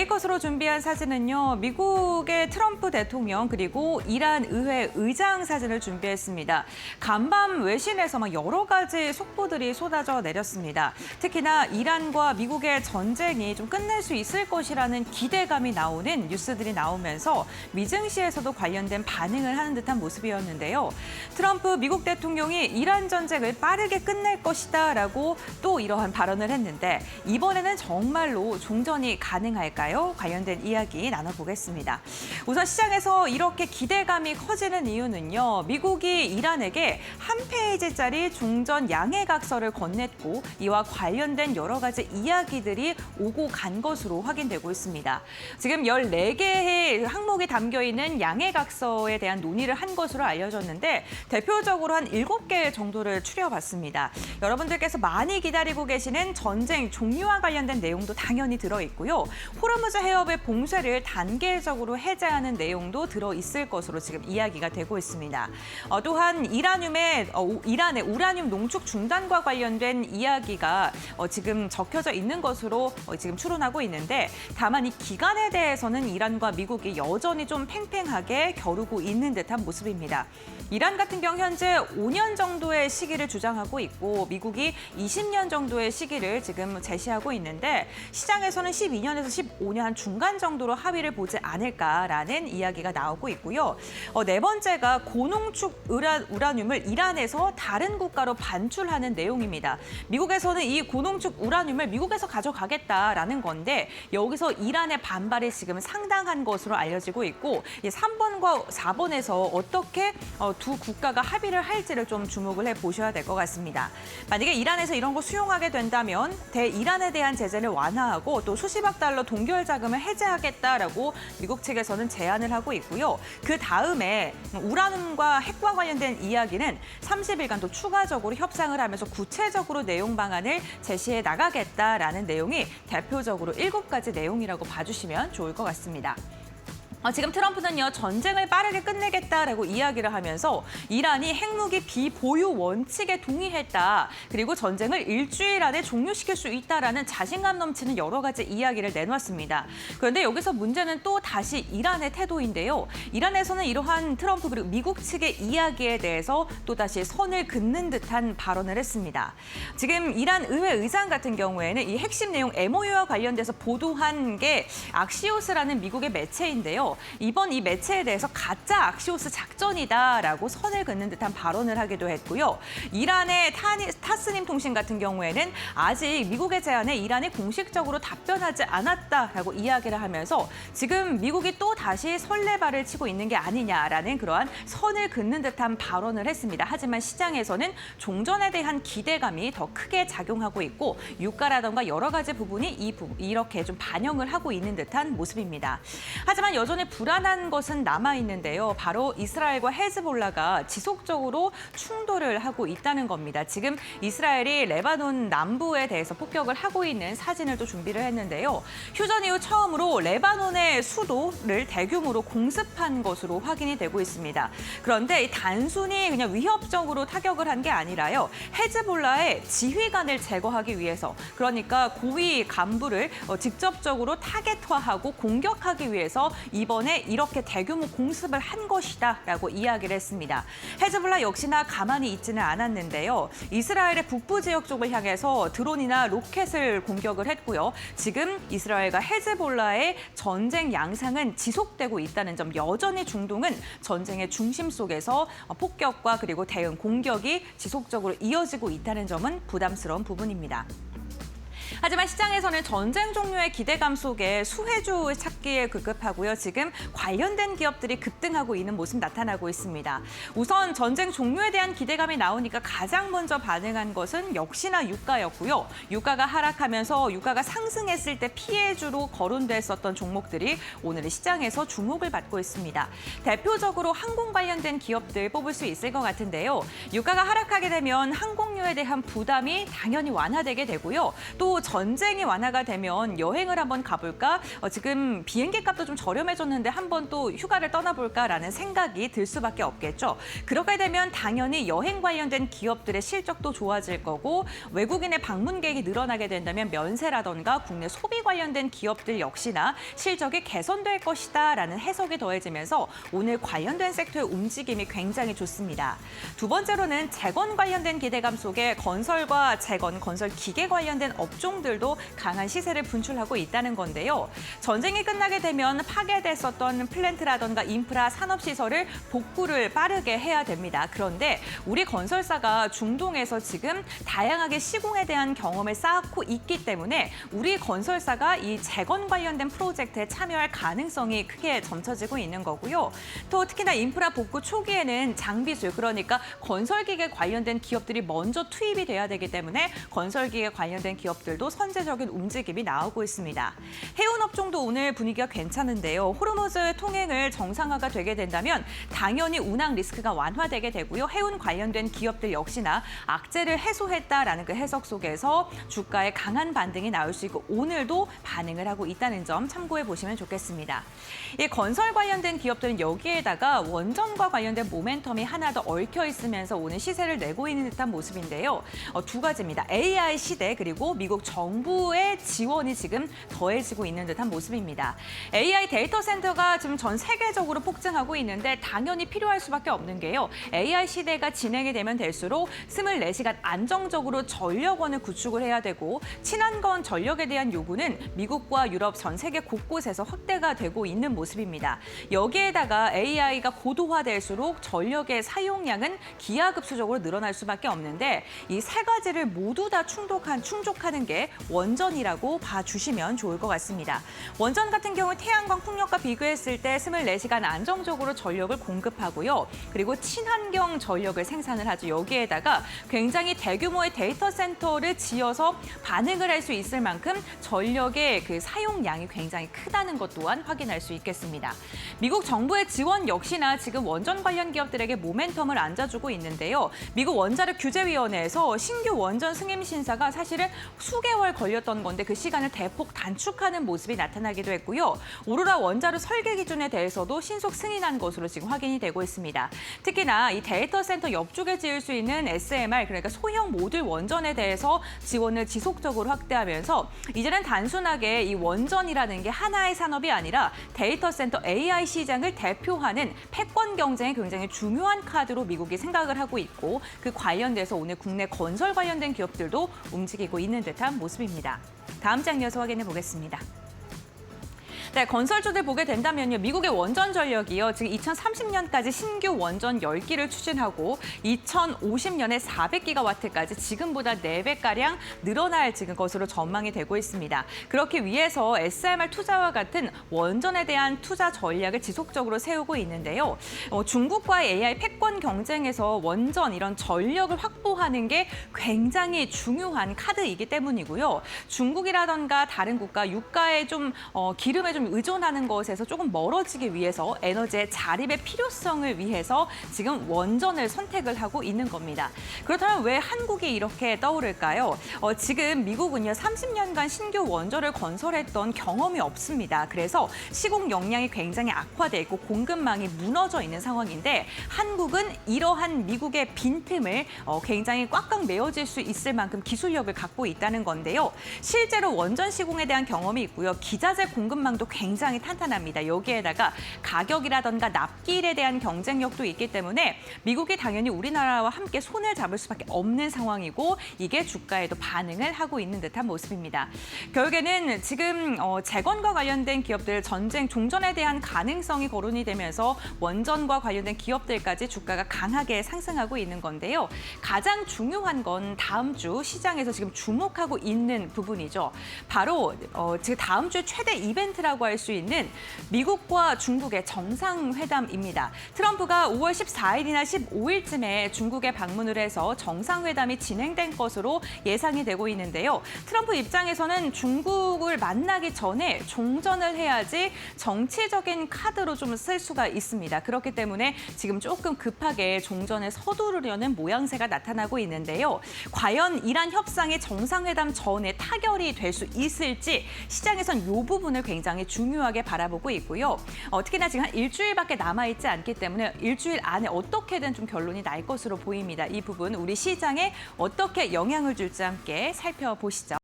네이컷으로 준비한 사진은요, 미국의 트럼프 대통령 그리고 이란 의회 의장 사진을 준비했습니다. 간밤 외신에서 여러 가지 속보들이 쏟아져 내렸습니다. 특히나 이란과 미국의 전쟁이 좀 끝낼 수 있을 것이라는 기대감이 나오는 뉴스들이 나오면서 미증시에서도 관련된 반응을 하는 듯한 모습이었는데요. 트럼프 미국 대통령이 이란 전쟁을 빠르게 끝낼 것이다라고 또 이러한 발언을 했는데 이번에는 정말로 종전이 가능할까요? 관련된 이야기 나눠보겠습니다. 우선 시장에서 이렇게 기대감이 커지는 이유는요. 미국이 이란에게 한 페이지짜리 종전 양해각서를 건넸고 이와 관련된 여러 가지 이야기들이 오고 간 것으로 확인되고 있습니다. 지금 14개의 항목이 담겨있는 양해각서에 대한 논의를 한 것으로 알려졌는데 대표적으로 한 7개 정도를 추려봤습니다. 여러분들께서 많이 기다리고 계시는 전쟁 종료와 관련된 내용도 당연히 들어있고요. 호르무즈 해협의 봉쇄를 단계적으로 해제하는 내용도 들어있을 것으로 지금 이야기가 되고 있습니다. 또한 이란의 우라늄 농축 중단과 관련된 이야기가 지금 적혀져 있는 것으로 지금 추론하고 있는데 다만 이 기간에 대해서는 이란과 미국이 여전히 좀 팽팽하게 겨루고 있는 듯한 모습입니다. 이란 같은 경우 현재 5년 정도의 시기를 주장하고 있고 미국이 20년 정도의 시기를 지금 제시하고 있는데 시장에서는 12년에서 15년 한 중간 정도로 합의를 보지 않을까라는 이야기가 나오고 있고요. 네 번째가 고농축 우라늄을 이란에서 다른 국가로 반출하는 내용입니다. 미국에서는 이 고농축 우라늄을 미국에서 가져가겠다라는 건데 여기서 이란의 반발이 지금 상당한 것으로 알려지고 있고 3번과 4번에서 어떻게 두 국가가 합의를 할지를 좀 주목을 해보셔야 될 것 같습니다. 만약에 이란에서 이런 거 수용하게 된다면 대이란에 대한 제재를 완화하고 또 수십억 달러 동결 자금을 해제하겠다라고 미국 측에서는 제안을 하고 있고요. 그 다음에 우라늄과 핵과 관련된 이야기는 30일간 또 추가적으로 협상을 하면서 구체적으로 내용 방안을 제시해 나가겠다라는 내용이 대표적으로 7가지 내용이라고 봐주시면 좋을 것 같습니다. 지금 트럼프는요, 전쟁을 빠르게 끝내겠다라고 이야기를 하면서 이란이 핵무기 비보유 원칙에 동의했다. 그리고 전쟁을 일주일 안에 종료시킬 수 있다라는 자신감 넘치는 여러 가지 이야기를 내놨습니다. 그런데 여기서 문제는 또 다시 이란의 태도인데요. 이란에서는 이러한 트럼프 그리고 미국 측의 이야기에 대해서 또다시 선을 긋는 듯한 발언을 했습니다. 지금 이란 의회 의장 같은 경우에는 이 핵심 내용 MOU와 관련돼서 보도한 게 악시오스라는 미국의 매체인데요. 이번 이 매체에 대해서 가짜 악시오스 작전이다라고 선을 긋는 듯한 발언을 하기도 했고요. 이란의 타스님 통신 같은 경우에는 아직 미국의 제안에 이란이 공식적으로 답변하지 않았다라고 이야기를 하면서 지금 미국이 또 다시 설레발을 치고 있는 게 아니냐라는 그러한 선을 긋는 듯한 발언을 했습니다. 하지만 시장에서는 종전에 대한 기대감이 더 크게 작용하고 있고 유가라던가 여러 가지 부분이 이렇게 좀 반영을 하고 있는 듯한 모습입니다. 하지만 여전히 불안한 것은 남아있는데요. 바로 이스라엘과 헤즈볼라가 지속적으로 충돌을 하고 있다는 겁니다. 지금 이스라엘이 레바논 남부에 대해서 폭격을 하고 있는 사진을 또 준비를 했는데요. 휴전 이후 처음으로 레바논의 수도를 대규모로 공습한 것으로 확인이 되고 있습니다. 그런데 단순히 그냥 위협적으로 타격을 한 게 아니라요. 헤즈볼라의 지휘관을 제거하기 위해서 그러니까 고위 간부를 직접적으로 타겟화하고 공격하기 위해서 이번에 이렇게 대규모 공습을 한 것이다라고 이야기를 했습니다. 헤즈볼라 역시나 가만히 있지는 않았는데요. 이스라엘의 북부 지역 쪽을 향해서 드론이나 로켓을 공격을 했고요. 지금 이스라엘과 헤즈볼라의 전쟁 양상은 지속되고 있다는 점, 여전히 중동은 전쟁의 중심 속에서 폭격과 그리고 대응 공격이 지속적으로 이어지고 있다는 점은 부담스러운 부분입니다. 하지만 시장에서는 전쟁 종료의 기대감 속에 수혜주 찾기에 급급하고요. 지금 관련된 기업들이 급등하고 있는 모습 나타나고 있습니다. 우선 전쟁 종료에 대한 기대감이 나오니까 가장 먼저 반응한 것은 역시나 유가였고요. 유가가 하락하면서 유가가 상승했을 때 피해주로 거론됐었던 종목들이 오늘 시장에서 주목을 받고 있습니다. 대표적으로 항공 관련된 기업들 뽑을 수 있을 것 같은데요. 유가가 하락하게 되면 항공료에 대한 부담이 당연히 완화되게 되고요. 또 또 전쟁이 완화가 되면 여행을 한번 가볼까? 지금 비행기 값도 좀 저렴해졌는데 한번 또 휴가를 떠나볼까라는 생각이 들 수밖에 없겠죠. 그렇게 되면 당연히 여행 관련된 기업들의 실적도 좋아질 거고 외국인의 방문객이 늘어나게 된다면 면세라던가 국내 소비 관련된 기업들 역시나 실적이 개선될 것이다라는 해석이 더해지면서 오늘 관련된 섹터의 움직임이 굉장히 좋습니다. 두 번째로는 재건 관련된 기대감 속에 건설과 재건, 건설 기계 관련된 업종들도 강한 시세를 분출하고 있다는 건데요. 전쟁이 끝나게 되면 파괴됐었던 플랜트라던가 인프라 산업시설을 복구를 빠르게 해야 됩니다. 그런데 우리 건설사가 중동에서 지금 다양하게 시공에 대한 경험을 쌓고 있기 때문에 우리 건설사가 이 재건 관련된 프로젝트에 참여할 가능성이 크게 점쳐지고 있는 거고요. 또 특히나 인프라 복구 초기에는 장비수, 그러니까 건설기계 관련된 기업들이 먼저 투입이 돼야 되기 때문에 건설기계 관련된 기업들도 선제적인 움직임이 나오고 있습니다. 해운업종도 오늘 분위기가 괜찮은데요. 호르무즈 통행을 정상화가 되게 된다면 당연히 운항 리스크가 완화되게 되고요. 해운 관련된 기업들 역시나 악재를 해소했다라는 그 해석 속에서 주가에 강한 반등이 나올 수 있고 오늘도 반응을 하고 있다는 점 참고해 보시면 좋겠습니다. 이 건설 관련된 기업들은 여기에다가 원전과 관련된 모멘텀이 하나 더 얽혀 있으면서 오늘 시세를 내고 있는 듯한 모습인데요. 두 가지입니다. AI 시대 그리고 미국 정부의 지원이 지금 더해지고 있는 듯한 모습입니다. AI 데이터 센터가 지금 전 세계적으로 폭증하고 있는데 당연히 필요할 수밖에 없는 게요. AI 시대가 진행이 되면 될수록 24시간 안정적으로 전력원을 구축을 해야 되고 친환경 전력에 대한 요구는 미국과 유럽 전 세계 곳곳에서 확대가 되고 있는 모습입니다. 여기에다가 AI가 고도화될수록 전력의 사용량은 기하급수적으로 늘어날 수밖에 없는데 이 세 가지를 모두 다 충족하는 게 원전이라고 봐주시면 좋을 것 같습니다. 원전 같은 경우 태양광 풍력과 비교했을 때 24시간 안정적으로 전력을 공급하고요. 그리고 친환경 전력을 생산을 하죠. 여기에다가 굉장히 대규모의 데이터 센터를 지어서 반응을 할 수 있을 만큼 전력의 그 사용량이 굉장히 크다는 것 또한 확인할 수 있겠습니다. 미국 정부의 지원 역시나 지금 원전 관련 기업들에게 모멘텀을 안아주고 있는데요. 미국 원자력 규제위원회에서 신규 원전 승인 심사가 사실은 수개월 걸렸던 건데 그 시간을 대폭 단축하는 모습이 나타나기도 했고요. 오로라 원자로 설계 기준에 대해서도 신속 승인한 것으로 지금 확인이 되고 있습니다. 특히나 이 데이터 센터 옆쪽에 지을 수 있는 SMR, 그러니까 소형 모듈 원전에 대해서 지원을 지속적으로 확대하면서 이제는 단순하게 이 원전이라는 게 하나의 산업이 아니라 데이터 센터 AI 시장을 대표하는 패권 경쟁이 굉장히 중요한 카드로 미국이 생각을 하고 있고 그 관련돼서 오늘 국내 건설 관련된 기업들도 움직이고 있는 듯한 모습입니다. 다음 장 이어서 확인해 보겠습니다. 네, 건설주들 보게 된다면요. 미국의 원전 전력이요. 지금 2030년까지 신규 원전 10기를 추진하고 2050년에 400기가와트까지 지금보다 4배가량 늘어날 지금 것으로 전망이 되고 있습니다. 그렇기 위해서 SMR 투자와 같은 원전에 대한 투자 전략을 지속적으로 세우고 있는데요. 중국과의 AI 패권 경쟁에서 원전 이런 전력을 확보하는 게 굉장히 중요한 카드이기 때문이고요. 중국이라던가 다른 국가 유가에 좀 기름에 좀 의존하는 것에서 조금 멀어지기 위해서 에너지의 자립의 필요성을 위해서 지금 원전을 선택을 하고 있는 겁니다. 그렇다면 왜 한국이 이렇게 떠오를까요? 지금 미국은요 30년간 신규 원전을 건설했던 경험이 없습니다. 그래서 시공 역량이 굉장히 악화돼 있고 공급망이 무너져 있는 상황인데 한국은 이러한 미국의 빈틈을 굉장히 꽉꽉 메워질 수 있을 만큼 기술력을 갖고 있다는 건데요. 실제로 원전 시공에 대한 경험이 있고요. 기자재 공급망도 굉장히 탄탄합니다. 여기에다가 가격이라던가 납기일에 대한 경쟁력도 있기 때문에 미국이 당연히 우리나라와 함께 손을 잡을 수밖에 없는 상황이고 이게 주가에도 반응을 하고 있는 듯한 모습입니다. 결국에는 지금 재건과 관련된 기업들 전쟁 종전에 대한 가능성이 거론이 되면서 원전과 관련된 기업들까지 주가가 강하게 상승하고 있는 건데요. 가장 중요한 건 다음 주 시장에서 지금 주목하고 있는 부분이죠. 바로 지금 다음 주 최대 이벤트라고 기회라고 할 수 있는 미국과 중국의 정상회담입니다. 트럼프가 5월 14일이나 15일쯤에 중국에 방문을 해서 정상회담이 진행된 것으로 예상이 되고 있는데요. 트럼프 입장에서는 중국을 만나기 전에 종전을 해야지 정치적인 카드로 좀 쓸 수가 있습니다. 그렇기 때문에 지금 조금 급하게 종전에 서두르려는 모양새가 나타나고 있는데요. 과연 이란 협상이 정상회담 전에 타결이 될 수 있을지 시장에선 이 부분을 굉장히 중요하게 바라보고 있고요. 특히나 지금 한 일주일밖에 남아있지 않기 때문에 일주일 안에 어떻게든 좀 결론이 날 것으로 보입니다. 이 부분 우리 시장에 어떻게 영향을 줄지 함께 살펴보시죠.